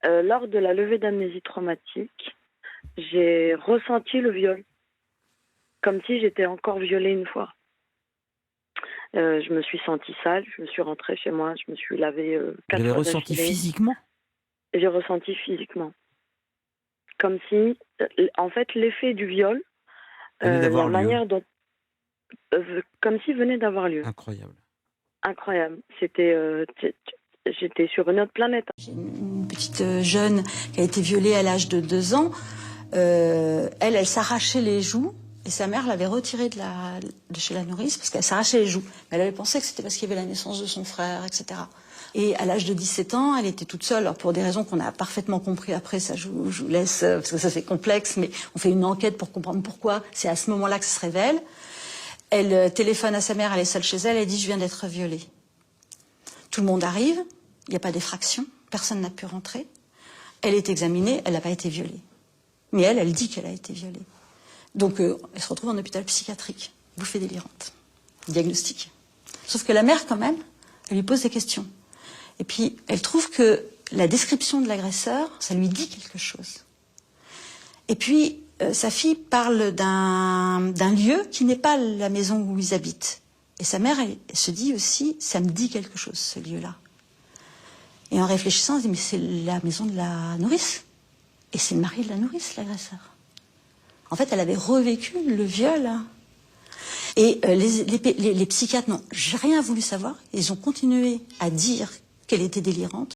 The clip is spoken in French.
Lors de la levée d'amnésie traumatique, j'ai ressenti le viol, comme si j'étais encore violée une fois. Je me suis sentie sale, je me suis rentrée chez moi, je me suis lavée Vous 4 l'avez fois ressenti d'affilée. physiquement? J'ai ressenti physiquement. Comme si, en fait, l'effet du viol, Venait d'avoir la lieu. manière dont... comme s'il venait d'avoir lieu. Incroyable. Incroyable. C'était... j'étais sur une autre planète. J'ai une petite jeune qui a été violée à l'âge de 2 ans. Elle s'arrachait les joues et sa mère l'avait retirée de chez la nourrice parce qu'elle s'arrachait les joues. Mais elle avait pensé que c'était parce qu'il y avait la naissance de son frère, etc. Et à l'âge de 17 ans, elle était toute seule. Alors pour des raisons qu'on a parfaitement compris après, ça je vous laisse, parce que ça c'est complexe, mais on fait une enquête pour comprendre pourquoi. C'est à ce moment-là que ça se révèle. Elle téléphone à sa mère, elle est seule chez elle, elle dit « je viens d'être violée ». Tout le monde arrive, il n'y a pas d'effraction, personne n'a pu rentrer. Elle est examinée, elle n'a pas été violée. Mais elle dit qu'elle a été violée. Donc elle se retrouve en hôpital psychiatrique, bouffée délirante, diagnostic. Sauf que la mère quand même, elle lui pose des questions. Et puis elle trouve que la description de l'agresseur, ça lui dit quelque chose. Et puis sa fille parle d'un lieu qui n'est pas la maison où ils habitent. Et sa mère, elle se dit aussi, ça me dit quelque chose, ce lieu-là. Et en réfléchissant, elle se dit, mais c'est la maison de la nourrice. Et c'est le mari de la nourrice, l'agresseur. En fait, elle avait revécu le viol. Et les psychiatres n'ont rien voulu savoir. Ils ont continué à dire qu'elle était délirante.